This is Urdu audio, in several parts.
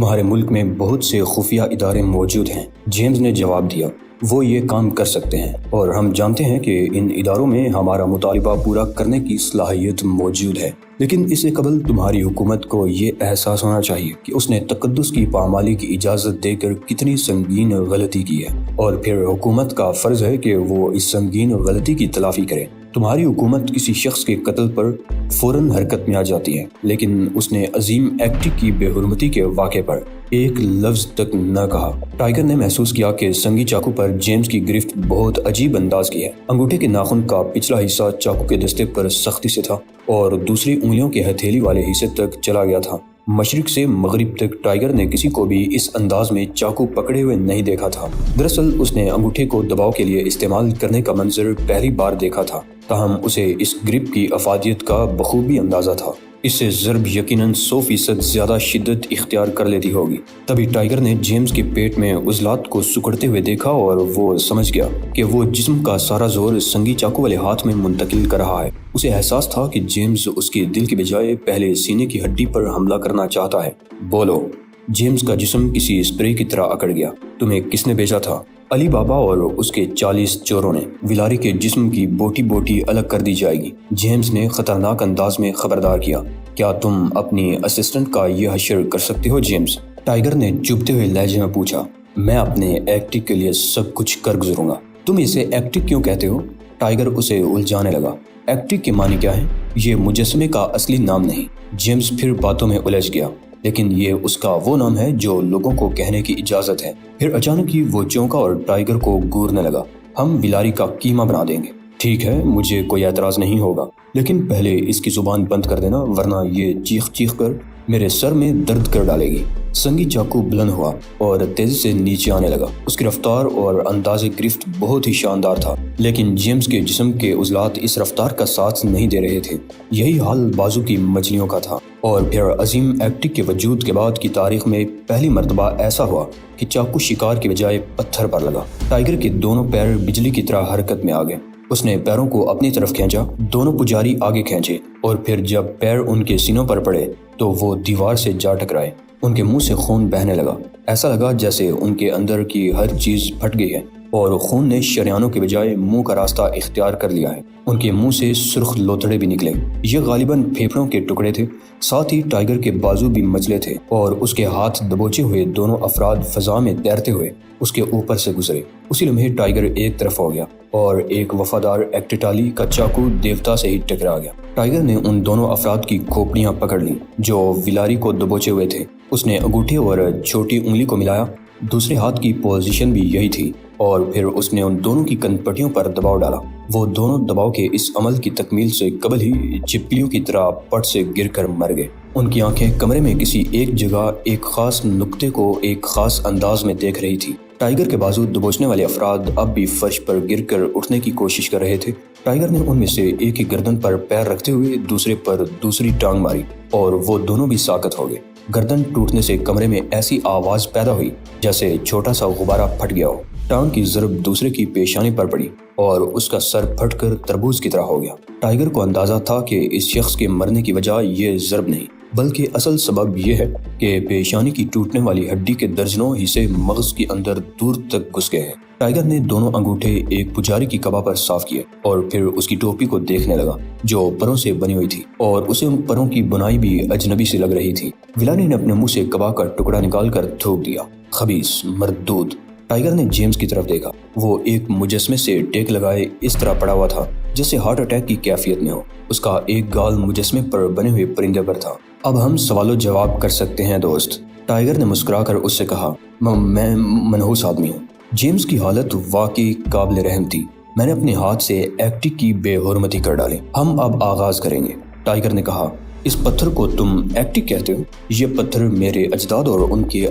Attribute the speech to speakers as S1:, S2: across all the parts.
S1: تمہارے ملک میں بہت سے خفیہ ادارے موجود ہیں۔ جیمز نے جواب دیا، وہ یہ کام کر سکتے ہیں اور ہم جانتے ہیں کہ ان اداروں میں ہمارا مطالبہ پورا کرنے کی صلاحیت موجود ہے، لیکن اس سے قبل تمہاری حکومت کو یہ احساس ہونا چاہیے کہ اس نے تقدس کی پامالی کی اجازت دے کر کتنی سنگین غلطی کی ہے، اور پھر حکومت کا فرض ہے کہ وہ اس سنگین غلطی کی تلافی کرے۔ تمہاری حکومت کسی شخص کے قتل پر فوراً حرکت میں آ جاتی ہے، لیکن اس نے عظیم ایکٹک کی بے حرمتی کے واقعے پر ایک لفظ تک نہ کہا۔ ٹائیگر نے محسوس کیا کہ سنگی چاقو پر جیمز کی گرفت بہت عجیب انداز کی ہے۔ انگوٹھے کے ناخن کا پچھلا حصہ چاقو کے دستے پر سختی سے تھا اور دوسری انگلیوں کے ہتھیلی والے حصے تک چلا گیا تھا۔ مشرق سے مغرب تک ٹائیگر نے کسی کو بھی اس انداز میں چاقو پکڑے ہوئے نہیں دیکھا تھا۔ دراصل اس نے انگوٹھے کو دباؤ کے لیے استعمال کرنے کا منظر پہلی بار دیکھا تھا، تاہم اسے اس گرپ کی افادیت کا بخوبی اندازہ تھا۔ اس سے ضرب یقیناً 100% زیادہ شدت اختیار کر لیتی ہوگی۔ تبھی ٹائیگر نے جیمز کے پیٹ میں عضلات کو سکڑتے ہوئے دیکھا اور وہ سمجھ گیا کہ وہ جسم کا سارا زور سنگی چاقو والے ہاتھ میں منتقل کر رہا ہے۔ اسے احساس تھا کہ جیمز اس کے دل کی بجائے پہلے سینے کی ہڈی پر حملہ کرنا چاہتا ہے۔ بولو۔ جیمز کا جسم کسی اسپرے کی طرح اکڑ گیا۔ تمہیں کس نے بھیجا تھا؟ علی بابا اور اس کے 40 چوروں نے۔ ویلاری کے جسم کی بوٹی بوٹی الگ کر دی جائے گی، جیمز نے خطرناک انداز میں خبردار کیا۔ کیا تم اپنی اسسٹنٹ کا یہ حشر کر سکتے ہو جیمز؟ ٹائیگر نے چبھتے ہوئے لہجے میں پوچھا۔ میں اپنے ایکٹک کے لیے سب کچھ کر گزروں گا۔ تم اسے ایکٹک کیوں کہتے ہو؟ ٹائیگر اسے الجھانے لگا۔ ایکٹک کے معنی کیا ہے؟ یہ مجسمے کا اصلی نام نہیں۔ جیمز پھر باتوں میں الجھ گیا۔ لیکن یہ اس کا وہ نام ہے جو لوگوں کو کہنے کی اجازت ہے۔ پھر اچانک ہی وہ چونکا اور ٹائیگر کو گورنے لگا۔ ہم ویلاری کا قیمہ بنا دیں گے۔ ٹھیک ہے، مجھے کوئی اعتراض نہیں ہوگا، لیکن پہلے اس کی زبان بند کر دینا، ورنہ یہ چیخ چیخ کر میرے سر میں درد کر ڈالے گی۔ سنگی چاقو بلند ہوا اور تیزی سے نیچے آنے لگا۔ اس کی رفتار اور انداز گرفت بہت ہی شاندار تھا، لیکن جیمز کے جسم کے عضلات اس رفتار کا ساتھ نہیں دے رہے تھے۔ یہی حال بازو کی مچھلیوں کا تھا۔ اور پھر عظیم ایکٹک کے وجود کے بعد کی تاریخ میں پہلی مرتبہ ایسا ہوا کہ چاقو شکار کے بجائے پتھر پر لگا۔ ٹائیگر کے دونوں پیر بجلی کی طرح حرکت میں آ گئے۔ اس نے پیروں کو اپنی طرف کھینچا، دونوں پجاری آگے کھینچے، اور پھر جب پیر ان کے سینوں پر پڑے تو وہ دیوار سے جا ٹکرائے۔ ان کے منہ سے خون بہنے لگا۔ ایسا لگا جیسے ان کے اندر کی ہر چیز پھٹ گئی ہے اور خون نے شریانوں کے بجائے منہ کا راستہ اختیار کر لیا ہے۔ ان کے منہ سے سرخ لوتھڑے بھی نکلے۔ یہ غالباً پھیپھڑوں کے ٹکڑے تھے، ساتھ ہی ٹائیگر کے بازو بھی مچلے تھے اور اس کے ہاتھ دبوچے ہوئے دونوں افراد فضا میں تیرتے ہوئے اس کے اوپر سے گزرے۔ اسی لمحے ٹائیگر ایک طرف ہو گیا اور ایک وفادار ایکٹیٹالی کا چاقو دیوتا سے ہی ٹکرا گیا۔ ٹائیگر نے ان دونوں افراد کی کھوپڑیاں پکڑ لیں جو ویلاری کو دبوچے ہوئے تھے۔ اس نے انگوٹھے اور چھوٹی انگلی کو ملایا، دوسرے ہاتھ کی پوزیشن بھی یہی تھی، اور پھر اس نے ان دونوں کی کنپٹیوں پر دباؤ ڈالا۔ وہ دونوں دباؤ کے اس عمل کی تکمیل سے قبل ہی چپکلیوں کی طرح پٹ سے گر کر مر گئے۔ ان کی آنکھیں کمرے میں کسی ایک جگہ ایک خاص نقطے کو ایک خاص انداز میں دیکھ رہی تھی۔ ٹائیگر کے بازو دبوچنے والے افراد اب بھی فرش پر گر کر اٹھنے کی کوشش کر رہے تھے۔ ٹائیگر نے ان میں سے ایک کی گردن پر پیر رکھتے ہوئے دوسرے پر دوسری ٹانگ ماری اور وہ دونوں بھی ساقط ہو گئے۔ گردن ٹوٹنے سے کمرے میں ایسی آواز پیدا ہوئی جیسے چھوٹا سا غبارہ پھٹ گیا ہو۔ ٹانگ کی ضرب دوسرے کی پیشانی پر پڑی اور اس کا سر پھٹ کر تربوز کی طرح ہو گیا۔ ٹائیگر کو اندازہ تھا کہ اس شخص کے مرنے کی وجہ یہ ضرب نہیں، بلکہ اصل سبب یہ ہے کہ پیشانی کی ٹوٹنے والی ہڈی کے درجنوں حصے مغز کے اندر دور تک گھس گئے ہیں۔ ٹائیگر نے دونوں انگوٹھے ایک پجاری کی کبا پر صاف کیے اور پھر اس کی ٹوپی کو دیکھنے لگا جو پروں سے بنی ہوئی تھی، اور اسے ان پروں کی بنائی بھی اجنبی سی لگ رہی تھی۔ ویلاری نے اپنے منہ سے کبا کا ٹکڑا نکال کر تھوک دیا۔ خبیث، مردود۔ ٹائیگر نے جیمز کی طرف دیکھا۔ وہ ایک مجسمے سے ٹیک لگائے اس طرح پڑا ہوا تھا جیسے ہارٹ اٹیک کی کیفیت میں ہو۔ اس کا ایک گال مجسمے پر بنے ہوئے پرندے پر تھا۔ اب ہم سوال و جواب کر سکتے ہیں دوست، ٹائیگر نے مسکرا کر اس سے کہا۔ میں منحوس آدمی ہوں۔ جیمز کی حالت واقعی قابل رحم تھی۔ میں نے اپنے ہاتھ سے ایکٹک کی بے حرمتی کر ڈالی۔ ہم اب آغاز کریں گے، ٹائیگر نے کہا۔ اس پتھر کو تم ایکٹک کہتے ہو؟ یہ پتھر میرے اجداد اور ان کے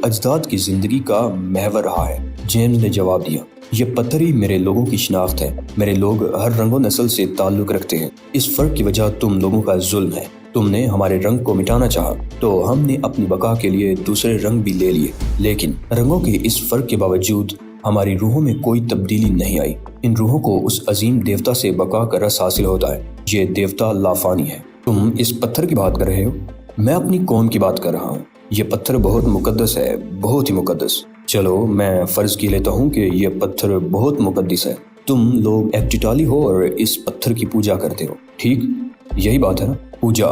S1: اجداد کی زندگی کا محور رہا ہے، جیمز نے جواب دیا۔ یہ پتھر ہی میرے لوگوں کی شناخت ہے۔ میرے لوگ ہر رنگ و نسل سے تعلق رکھتے ہیں۔ اس فرق کی وجہ تم لوگوں کا ظلم ہے۔ تم نے ہمارے رنگ کو مٹانا چاہا تو ہم نے اپنی بقا کے لیے دوسرے رنگ بھی لے لیے، لیکن رنگوں کے اس فرق کے باوجود ہماری روحوں میں کوئی تبدیلی نہیں آئی۔ ان روحوں کو اس عظیم دیوتا سے بقا کا رس حاصل ہوتا ہے۔ یہ دیوتا لافانی ہے۔ تم اس پتھر کی بات کر رہے ہو؟ میں اپنی قوم کی بات کر رہا ہوں۔ یہ پتھر بہت مقدس ہے، بہت ہی مقدس۔ چلو میں فرض کی لیتا ہوں کہ یہ پتھر بہت مقدس ہے۔ تم لوگ ایکٹیٹالی ہو اور اس پتھر کی پوجا کرتے ہو، ٹھیک؟ یہی بات ہے نا؟ پوجا،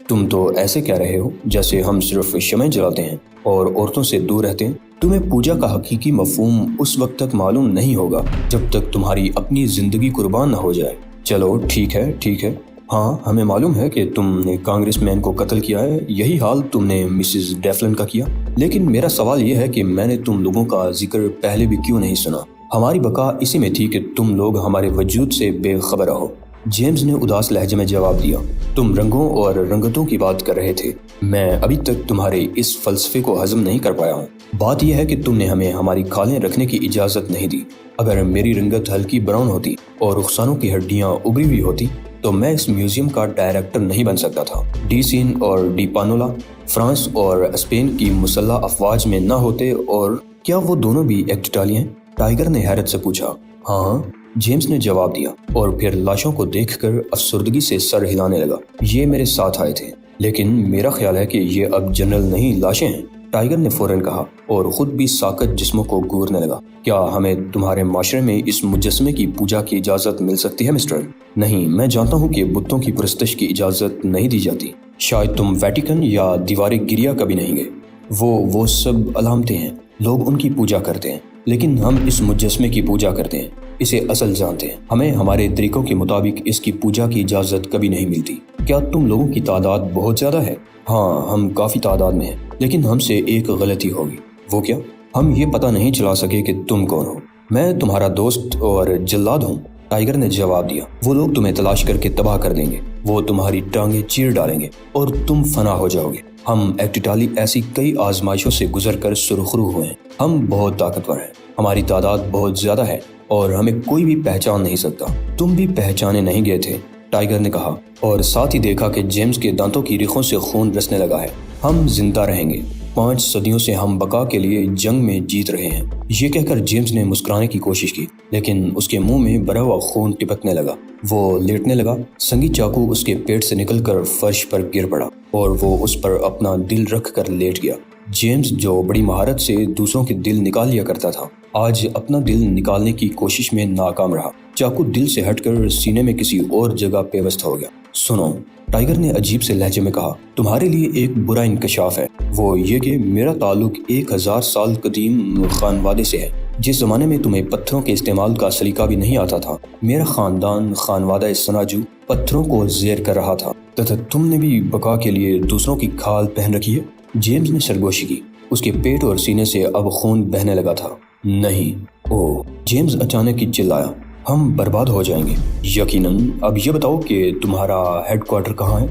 S1: تم تو ایسے کہہ رہے ہو جیسے ہم صرف شمع جلاتے ہیں اور عورتوں سے دور رہتے ہیں۔ تمہیں پوجا کا حقیقی مفہوم اس وقت تک معلوم نہیں ہوگا جب تک تمہاری اپنی زندگی قربان نہ ہو جائے۔ چلو ٹھیک ہے، ہاں ہمیں معلوم ہے کہ تم نے کانگریس مین کو قتل کیا ہے، یہی حال تم نے مسز ڈیفلن کا کیا۔ لیکن میرا سوال یہ ہے کہ میں نے تم لوگوں کا ذکر پہلے بھی کیوں نہیں سنا؟ ہماری بقا اسی میں تھی کہ تم لوگ ہمارے وجود سے بے خبر رہو۔ جیمز نے اداس لہجے میں جواب دیا، تم رنگوں اور رنگتوں کی بات کر رہے تھے، میں ابھی تک تمہارے اس فلسفے کو ہضم نہیں کر پایا ہوں۔ بات یہ ہے کہ تم نے ہمیں ہماری کھالیں رکھنے کی اجازت نہیں دی۔ اگر میری رنگت ہلکی براؤن ہوتی اور رخسانوں کی ہڈیاں ابری ہوئی ہوتی تو میں اس میوزیم کا ڈائریکٹر نہیں بن سکتا تھا۔ ڈی سین اور ڈی پانولا فرانس اور اسپین کی مسلح افواج میں نہ ہوتے۔ اور کیا وہ دونوں بھی ایکٹیٹالی ہیں؟ ٹائیگر نے حیرت سے پوچھا۔ ہاں، جیمز نے جواب دیا، اور پھر لاشوں کو دیکھ کر افسردگی سے سر ہلانے لگا۔ یہ میرے ساتھ آئے تھے، لیکن میرا خیال ہے کہ یہ اب جنرل نہیں، لاشیں ہیں۔ ٹائیگر نے فوراً کہا اور خود بھی ساکت جسموں کو گورنے لگا۔ کیا ہمیں تمہارے معاشرے میں اس مجسمے کی پوجا کی اجازت مل سکتی ہے مسٹر؟ نہیں، میں جانتا ہوں کہ بتوں کی پرستش کی اجازت نہیں دی جاتی۔ شاید تم ویٹیکن یا دیوار گریا کبھی نہیں گئے۔ وہ سب علامتیں ہیں، لوگ ان کی پوجا کرتے ہیں، لیکن ہم اس مجسمے کی پوجا کرتے ہیں، اسے اصل جانتے ہیں۔ ہمیں ہمارے طریقوں کے مطابق اس کی پوجا کی اجازت کبھی نہیں ملتی۔ کیا تم لوگوں کی تعداد بہت زیادہ ہے؟ ہاں، ہم کافی تعداد میں ہیں، لیکن ہم سے ایک غلطی ہوگی۔ وہ کیا؟ ہم یہ پتہ نہیں چلا سکے کہ تم کون ہو۔ میں تمہارا دوست اور جلاد ہوں، ٹائیگر نے جواب دیا۔ وہ لوگ تمہیں تلاش کر کے تباہ کر دیں گے، وہ تمہاری ٹانگیں چیر ڈالیں گے اور تم فنا ہو جاؤ گے۔ ہم ایکٹیٹالی ایسی کئی آزمائشوں سے گزر کر سرخرو ہوئے ہیں۔ ہم بہت طاقتور ہیں، ہماری تعداد بہت زیادہ ہے اور ہمیں کوئی بھی پہچان نہیں سکتا۔ تم بھی پہچانے نہیں گئے تھے، ٹائیگر نے کہا، اور ساتھ ہی دیکھا کہ جیمز کے دانتوں کی ریخوں سے خون رسنے لگا ہے۔ ہم زندہ رہیں گے، 5 صدیوں سے ہم بقا کے لیے جنگ میں جیت رہے ہیں۔ یہ کہہ کر جیمز نے مسکرانے کی کوشش کی، لیکن اس کے منہ میں بھرا ہوا خون ٹپکنے لگا۔ وہ لیٹنے لگا، سنگی چاقو اس کے پیٹ سے نکل کر فرش پر گر پڑا اور وہ اس پر اپنا دل رکھ کر لیٹ گیا۔ جیمز، جو بڑی مہارت سے دوسروں کے دل نکال لیا کرتا تھا، آج اپنا دل نکالنے کی کوشش میں ناکام رہا۔ چاقو دل سے ہٹ کر سینے میں کسی اور جگہ پیوست ہو گیا۔ سنو، ٹائیگر نے عجیب سے لہجے میں کہا، تمہارے لیے ایک برا انکشاف ہے، وہ یہ کہ میرا تعلق 1000 سال قدیم خانوادے سے ہے۔ جس زمانے میں تمہیں پتھروں کے استعمال کا سلیقہ بھی نہیں آتا تھا، میرا خاندان خانوادہ سناجو پتھروں کو زیر کر رہا تھا۔ تم نے بھی بقا کے لیے دوسروں کی کھال پہن رکھی ہے؟ جیمز نے سرگوشی کی، اس کے پیٹ اور سینے سے اب خون بہنے لگا تھا۔ نہیں، جیمز اچانک ہی چلایا، ہم برباد ہو جائیں گے۔ یقیناً۔ اب یہ بتاؤ کہ تمہارا ہیڈ کوارٹر کہاں ہے؟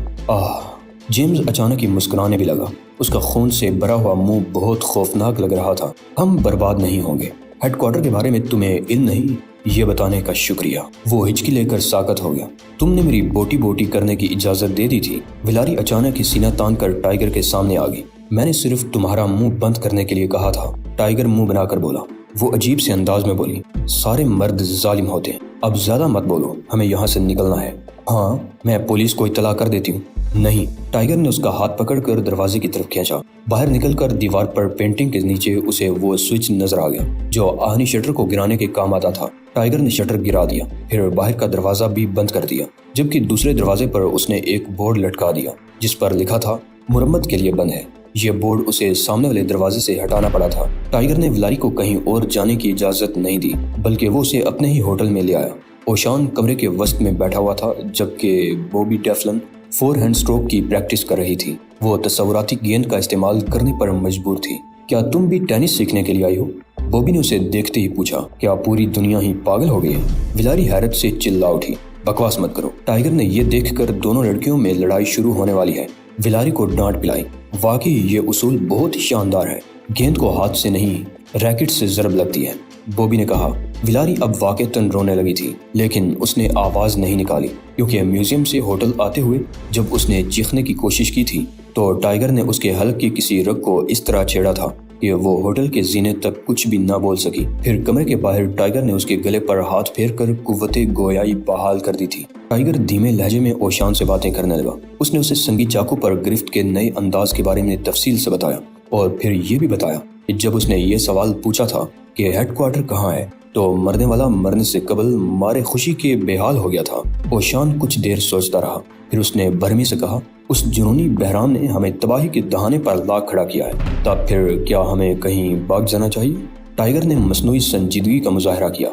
S1: جیمز اچانک ہی مسکرانے بھی لگا، اس کا خون سے بھرا ہوا منہ بہت خوفناک لگ رہا تھا۔ ہم برباد نہیں ہوں گے۔ ہیڈ کوارٹر کے بارے میں تمہیں علم نہیں؟ یہ بتانے کا شکریہ۔ وہ ہچکی لے کر ساکت ہو گیا۔ تم نے میری بوٹی بوٹی کرنے کی اجازت دے دی تھی۔ ویلاری اچانک ہی سینہ تان کر ٹائیگر کے سامنے آ گئی۔ میں نے صرف تمہارا منہ بند کرنے کے لیے کہا تھا، ٹائیگر منہ بنا کر بولا۔ وہ عجیب سے انداز میں بولی، سارے مرد ظالم ہوتے ہیں، اب زیادہ مت بولو، ہمیں یہاں سے نکلنا ہے۔ ہاں، میں پولیس کو اطلاع کر دیتی ہوں۔ نہیں، ٹائیگر نے اس کا ہاتھ پکڑ کر دروازے کی طرف کھینچا۔ باہر نکل کر دیوار پر پینٹنگ کے نیچے اسے وہ سوئچ نظر آ گیا جو آہنی شٹر کو گرانے کے کام آتا تھا۔ ٹائیگر نے شٹر گرا دیا، پھر باہر کا دروازہ بھی بند کر دیا، جبکہ دوسرے دروازے پر اس نے ایک بورڈ لٹکا دیا جس پر لکھا تھا، مرمت کے لیے بند ہے۔ یہ بورڈ اسے سامنے والے دروازے سے ہٹانا پڑا تھا۔ ٹائیگر نے ویلاری کو کہیں اور جانے کی اجازت نہیں دی، بلکہ وہ اسے اپنے ہی ہوٹل میں لے آیا۔ اوشان کمرے کے وسط میں بیٹھا ہوا تھا، جبکہ بوبی ڈیفلن 4 ہینڈ سٹروک کی پریکٹس کر رہی تھی۔ وہ تصوراتی گیند کا استعمال کرنے پر مجبور تھی۔ کیا تم بھی ٹینس سیکھنے کے لیے آئی ہو؟ بوبی نے اسے دیکھتے ہی پوچھا۔ کیا پوری دنیا ہی پاگل ہو گئی ہے؟ ویلاری حیرت سے چلا اٹھی۔ بکواس مت کرو۔ ٹائیگر نے یہ دیکھ کر دونوں لڑکیوں میں لڑائی شروع ہونے والی ہے، ویلاری کو ڈانٹ پلائی۔ واقعی یہ اصول بہت شاندار ہے، گیند کو ہاتھ سے نہیں ریکٹ سے ضرب لگتی ہے، بوبی نے کہا۔ ویلاری اب واقعتاً رونے لگی تھی، لیکن اس نے آواز نہیں نکالی، کیونکہ میوزیم سے ہوٹل آتے ہوئے جب اس نے چیخنے کی کوشش کی تھی تو ٹائیگر نے اس کے حلق کی کسی رگ کو اس طرح چھیڑا تھا کہ وہ ہوٹل کے زینے تک کچھ بھی نہ بول سکی۔ پھر کمرے کے باہر ٹائیگر نے اس کے گلے پر ہاتھ پھیر کر قوت گویائی بحال کر دی تھی۔ ٹائیگر دھیمے لہجے میں اوشان سے باتیں کرنے لگا۔ اس نے اسے سنگی چاقو پر گرفت کے نئے انداز کے بارے میں تفصیل سے بتایا۔ اور پھر یہ بھی بتایا کہ جب اس نے یہ سوال پوچھا تھا کہ ہیڈ کوارٹر کہاں ہے تو مرنے والا مرنے سے قبل مارے خوشی کے بے حال ہو گیا تھا۔ اوشان کچھ دیر سوچتا رہا، پھر اس نے برہمی سے کہا، اس جنونی بحران نے ہمیں تباہی کے دہانے پر لا کھڑا کیا ہے، تب پھر کیا ہمیں کہیں بھاگ جانا چاہیے؟ ٹائیگر نے مصنوعی سنجیدگی کا مظاہرہ کیا۔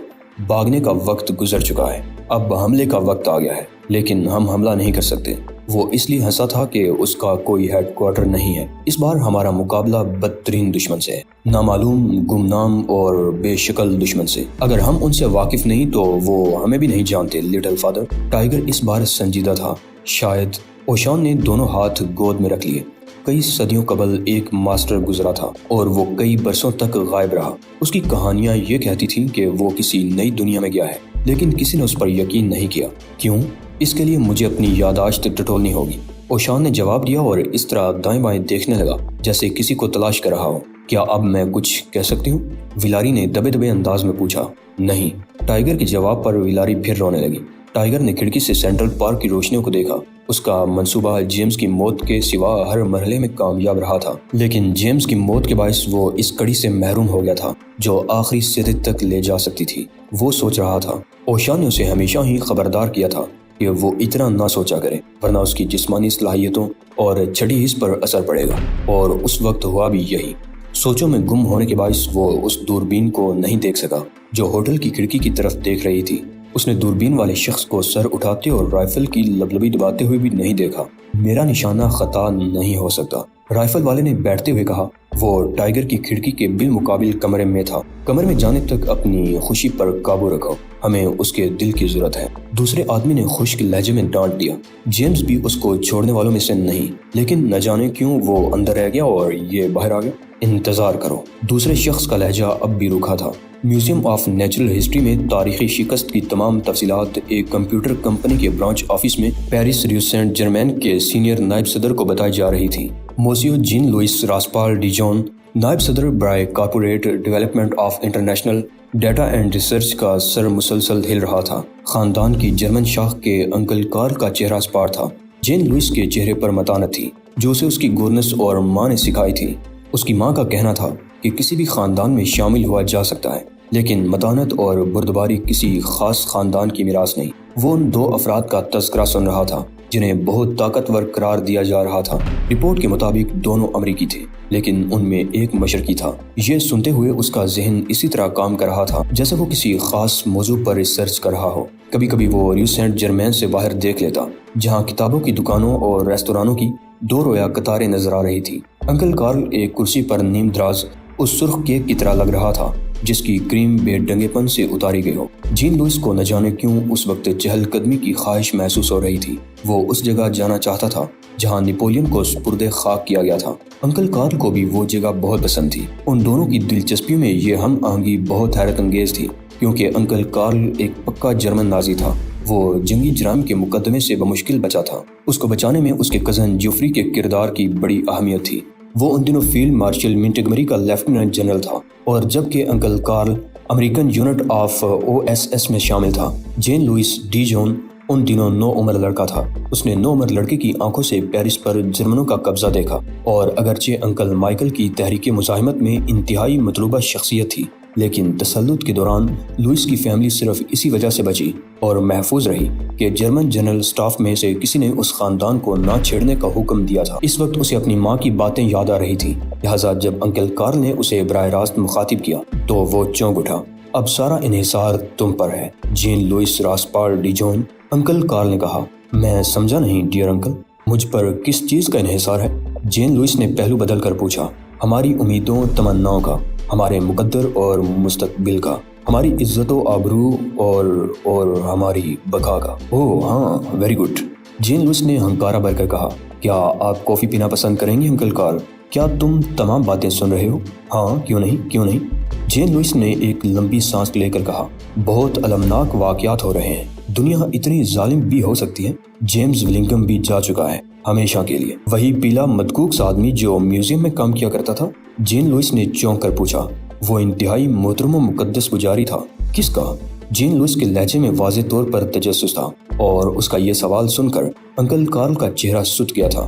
S1: بھاگنے کا وقت گزر چکا ہے، اب حملے کا وقت آ گیا ہے، لیکن ہم حملہ نہیں کر سکتے۔ وہ اس لیے ہنسا تھا کہ اس کا کوئی ہیڈ کوارٹر نہیں ہے۔ اس بار ہمارا مقابلہ بدترین دشمن سے ہے، نامعلوم، گمنام اور بے شکل دشمن سے۔ اگر ہم ان سے واقف نہیں تو وہ ہمیں بھی نہیں جانتے لٹل فادر۔ ٹائیگر اس بار سنجیدہ تھا۔ شاید۔ اوشان نے دونوں ہاتھ گود میں رکھ لیے۔ کئی صدیوں قبل ایک ماسٹر گزرا تھا اور وہ کئی برسوں تک غائب رہا۔ اس کی کہانیاں یہ کہتی تھیں کہ وہ کسی نئی دنیا میں گیا ہے، لیکن کسی نے اس پر یقین نہیں کیا۔ کیوں؟ اس کے لیے مجھے اپنی یادداشت ٹٹولنی ہوگی۔ اوشان نے جواب دیا اور اس طرح دائیں بائیں دیکھنے لگا جیسے کسی کو تلاش کر رہا ہو۔ کیا اب میں کچھ کہہ سکتی ہوں؟ ویلاری نے دبے دبے انداز میں پوچھا۔ نہیں۔ ٹائیگر کے جواب پر ویلاری پھر رونے لگی۔ ٹائیگر نے کھڑکی سے سینٹرل پارک کی روشنیوں کو دیکھا۔ اس کا منصوبہ جیمز کی موت کے سوا ہر مرحلے میں کامیاب رہا تھا، لیکن جیمز کی موت کے باعث وہ اس کڑی سے محروم ہو گیا تھا جو آخری سرے تک لے جا سکتی تھی۔ وہ سوچ رہا تھا۔ اوشان نے اسے ہمیشہ ہی خبردار کیا تھا کہ وہ اتنا نہ سوچا کرے، ورنہ اس کی جسمانی صلاحیتوں اور چھٹی حس پر اثر پڑے گا، اور اس وقت ہوا بھی یہی۔ سوچوں میں گم ہونے کے باعث وہ اس دوربین کو نہیں دیکھ سکا جو ہوٹل کی کھڑکی کی طرف دیکھ رہی تھی۔ اس نے دوربین والے شخص کو سر اٹھاتے اور رائفل کی لبلبی دباتے ہوئے بھی نہیں دیکھا۔ میرا نشانہ خطا نہیں ہو سکتا، رائفل والے نے بیٹھتے ہوئے کہا۔ وہ ٹائیگر کی کھڑکی کے بالمقابل کمرے میں تھا۔ کمرے میں جانے تک اپنی خوشی پر قابو رکھو، ہمیں اس کے دل کی ضرورت ہے۔ دوسرے آدمی نے خشک لہجے میں ڈانٹ دیا۔ جیمز بھی اس کو چھوڑنے والوں میں سے نہیں، لیکن نہ جانے کیوں وہ اندر رہ گیا اور یہ باہر آ گیا۔ انتظار کرو۔ دوسرے شخص کا لہجہ اب بھی روکھا تھا۔ میوزیم آف نیچرل ہسٹری میں تاریخی شکست کی تمام تفصیلات ایک کمپیوٹر کمپنی کے برانچ آفس میں پیرس ریو سینٹ جرمین کے سینئر نائب صدر کو بتائی جا رہی تھی۔ موسیو جین لوئس راسپال ڈی جون، نائب صدر برائے corporate development of international data and research کا سر مسلسل ہل رہا تھا۔ خاندان کی جرمن شاخ کے انکل کارل کا چہرہ اسپاٹ تھا۔ جین لوئس کے چہرے پر متانت تھی جو اسے اس کی گورنس اور ماں نے سکھائی تھی۔ اس کی ماں کا کہنا تھا کہ کسی بھی خاندان میں شامل ہوا جا سکتا ہے، لیکن متانت اور بردباری کسی خاص خاندان کی میراث نہیں۔ وہ ان دو افراد کا تذکرہ سن رہا تھا جنہیں بہت طاقتور قرار دیا جا رہا تھا۔ رپورٹ کے مطابق دونوں امریکی تھے، لیکن ان میں ایک مشرقی تھا۔ یہ سنتے ہوئے اس کا ذہن اسی طرح کام کر رہا تھا جیسے وہ کسی خاص موضوع پر ریسرچ کر رہا ہو۔ کبھی کبھی وہ ریو سینٹ جرمین سے باہر دیکھ لیتا، جہاں کتابوں کی دکانوں اور ریستورانوں کی دو رویا قطاریں نظر آ رہی تھی۔ انکل کارل ایک کرسی پر نیم دراز اس سرخ کیک کی طرح لگ رہا تھا جس کی کریم بے ڈنگے پن سے اتاری گئی ہو۔ جین لوئس کو نہ جانے کیوں اس وقت چہل قدمی کی خواہش محسوس ہو رہی تھی۔ وہ اس جگہ جانا چاہتا تھا جہاں نپولین کو سپرد خاک کیا گیا تھا۔ انکل کارل کو بھی وہ جگہ بہت پسند تھی۔ ان دونوں کی دلچسپیوں میں یہ ہم آہنگی بہت حیرت انگیز تھی، کیونکہ انکل کارل ایک پکا جرمن نازی تھا۔ وہ جنگی جرائم کے مقدمے سے بمشکل بچا تھا۔ اس کو بچانے میں اس کے کزن جوفری کے کردار کی بڑی اہمیت تھی۔ وہ ان دنوں فیلڈ مارشل منٹگمری کا لیفٹیننٹ جنرل تھا، اور جبکہ uncle Karl American unit of OSS میں شامل تھا۔ جین لوئس ڈی جون ان دنوں 9 عمر لڑکا تھا۔ اس نے 9 عمر لڑکے کی آنکھوں سے پیرس پر جرمنوں کا قبضہ دیکھا، اور اگرچہ انکل مائیکل کی تحریک مزاحمت میں انتہائی مطلوبہ شخصیت تھی، لیکن تسلط کے دوران لوئس کی فیملی صرف اسی وجہ سے بچی اور محفوظ رہی کہ جرمن جنرل سٹاف میں سے کسی نے اس خاندان کو نہ چھیڑنے کا حکم دیا تھا۔ اس وقت اسے اپنی ماں کی باتیں یاد آ رہی تھی، لہٰذا جب انکل کارل نے اسے براہ راست مخاطب کیا تو وہ چونک اٹھا۔ اب سارا انحصار تم پر ہے، جین لوئس راسپال ڈی جون، انکل کارل نے کہا۔ میں سمجھا نہیں ڈیئر انکل، مجھ پر کس چیز کا انحصار ہے؟ جین لوئس نے پہلو بدل کر پوچھا۔ ہماری امیدوں تمناؤں کا، ہمارے مقدر اور مستقبل کا، ہماری عزت و آبرو اور ہماری بقا کا۔ اوہ ہاں، ویری گڈ، جین لوئس نے ہنکارا بھر کر کہا۔ کیا آپ کافی پینا پسند کریں گے انکل کارل؟ کیا تم تمام باتیں سن رہے ہو؟ ہاں، کیوں نہیں؟ جین لوئس نے ایک لمبی سانس لے کر کہا۔ بہت المناک واقعات ہو رہے ہیں، دنیا اتنی ظالم بھی ہو سکتی ہے۔ جیمز ولنگھم بھی جا چکا ہے ہمیشہ کے لیے، وہی پیلا مدکوک سا آدمی جو میوزیم میں کام کیا کرتا تھا۔ جین لوئس نے چونک کر پوچھا۔ وہ انتہائی محترم و مقدس پجاری تھا۔ کس کا؟ جین لوئس کے لہجے میں واضح طور پر تجسس تھا، اور اس کا یہ سوال سن کر انکل کارل کا چہرہ سوت گیا تھا۔